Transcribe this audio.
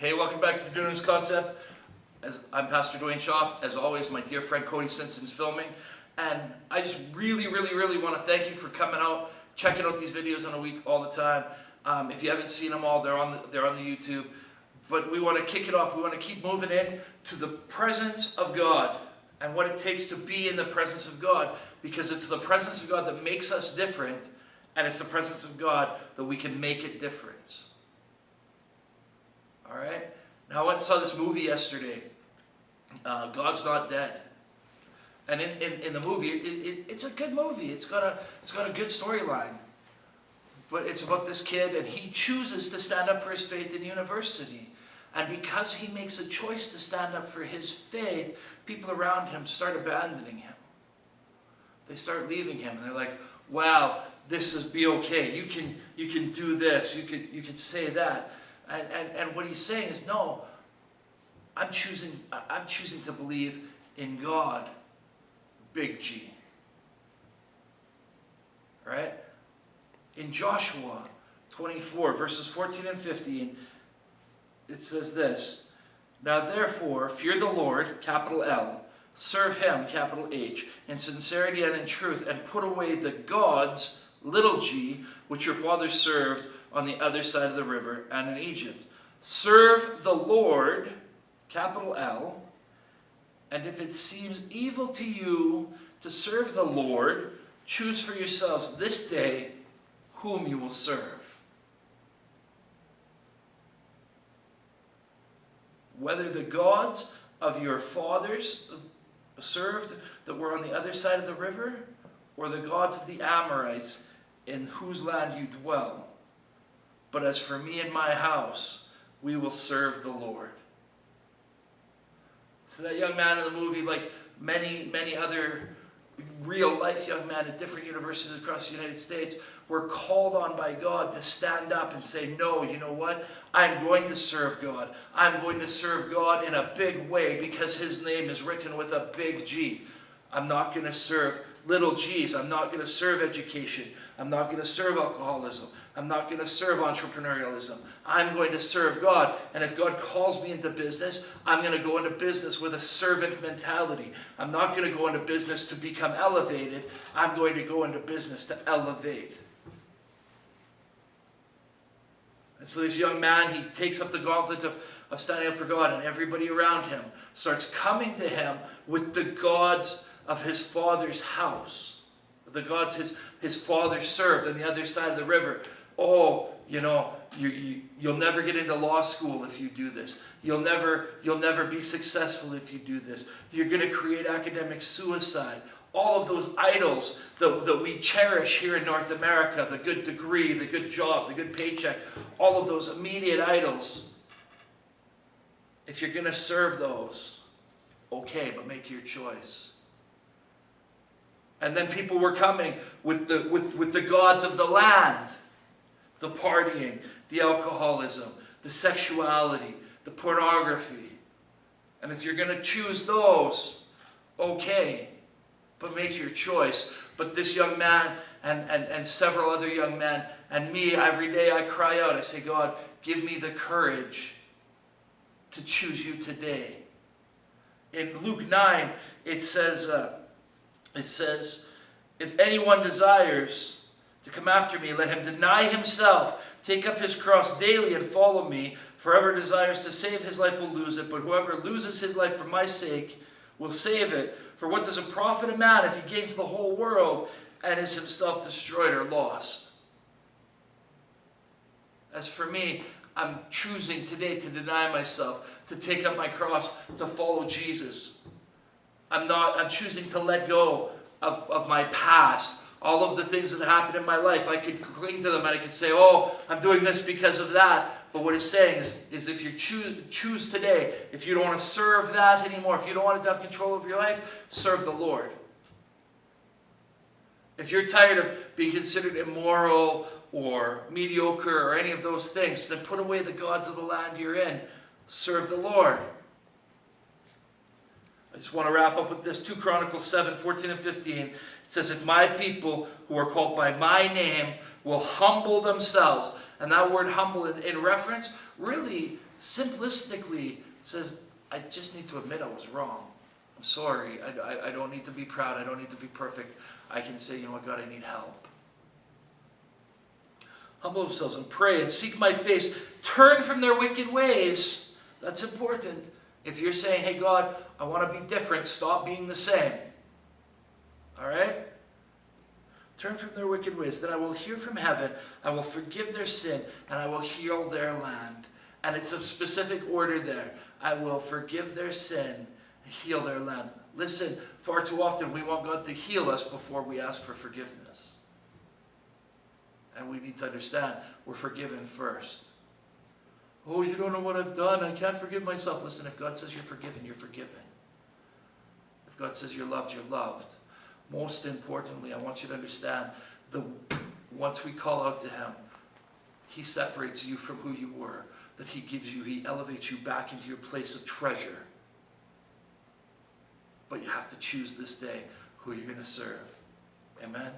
Hey, welcome back to the Dunamis concept. I'm Pastor Dwayne Schaff. As always, my dear friend Cody Simpson's filming. And I just really want to thank you for coming out, checking out these videos on a week all the time. If you haven't seen them all, they're on the YouTube. But we want to kick it off. We want to keep moving in to the presence of God and what it takes to be in the presence of God. Because it's the presence of God that makes us different, and it's the presence of God that we can make it different. All right. Now I went and saw this movie yesterday. God's Not Dead, and in the movie, it's a good movie. It's got a good storyline, but it's about this kid, and he chooses to stand up for his faith in university, and because he makes a choice to stand up for his faith, people around him start abandoning him. They start leaving him, and they're like, "Wow, this is be okay. You can do this. You can say that." And what he's saying is, no, I'm choosing to believe in God, big G. Right? In Joshua 24, verses 14 and 15, it says this: "Now therefore, fear the Lord, capital L, serve him, capital H, in sincerity and in truth, and put away the gods, little g, which your fathers served on the other side of the river and in Egypt. Serve the Lord, capital L, and if it seems evil to you to serve the Lord, choose for yourselves this day whom you will serve. Whether the gods of your fathers served that were on the other side of the river, or the gods of the Amorites in whose land you dwell. But as for me and my house, we will serve the Lord." So that young man in the movie, like many other real-life young men at different universities across the United States, were called on by God to stand up and say, "No, you know what? I'm going to serve God. I'm going to serve God in a big way because his name is written with a big G. I'm not going to serve little g's. I'm not going to serve education. I'm not going to serve alcoholism. I'm not going to serve entrepreneurialism. I'm going to serve God. And if God calls me into business, I'm going to go into business with a servant mentality. I'm not going to go into business to become elevated. I'm going to go into business to elevate." And so this young man, he takes up the gauntlet of standing up for God, and everybody around him starts coming to him with the gods of his father's house, the gods his father served on the other side of the river. "Oh, you'll never get into law school if you do this. You'll never be successful if you do this. You're going to create academic suicide." All of those idols that we cherish here in North America, the good degree, the good job, the good paycheck, all of those immediate idols. If you're going to serve those, okay, but make your choice. And then people were coming with the gods of the land. The partying, the alcoholism, the sexuality, the pornography. And if you're going to choose those, okay, but make your choice. But this young man and several other young men and me, every day I cry out, I say, "God, give me the courage to choose you today." In Luke 9, it says, "If anyone desires to come after me, let him deny himself, take up his cross daily and follow me. For whoever desires to save his life will lose it, but whoever loses his life for my sake will save it. For what does it profit a man if he gains the whole world and is himself destroyed or lost?" As for me, I'm choosing today to deny myself, to take up my cross, to follow Jesus. I'm choosing to let go of my past. All of the things that happened in my life, I could cling to them and I could say, "Oh, I'm doing this because of that." But what it's saying is if you choose today, if you don't want to serve that anymore, if you don't want to have control of your life, serve the Lord. If you're tired of being considered immoral or mediocre or any of those things, then put away the gods of the land you're in. Serve the Lord. I just want to wrap up with this. 2 Chronicles 7, 14 and 15. It says, "If my people who are called by my name will humble themselves." And that word humble in reference really simplistically says, I just need to admit I was wrong. I'm sorry. I don't need to be proud. I don't need to be perfect. I can say, you know what, God, I need help. Humble themselves and pray and seek my face. Turn from their wicked ways. That's important. If you're saying, hey, God, I want to be different, stop being the same. All right? Turn from their wicked ways. Then I will hear from heaven. I will forgive their sin, and I will heal their land. And it's a specific order there. I will forgive their sin, heal their land. Listen, far too often we want God to heal us before we ask for forgiveness. And we need to understand we're forgiven first. Oh, you don't know what I've done. I can't forgive myself. Listen, if God says you're forgiven, you're forgiven. If God says you're loved, you're loved. Most importantly, I want you to understand once we call out to him, he separates you from who you were. That he elevates you back into your place of treasure. But you have to choose this day who you're going to serve. Amen.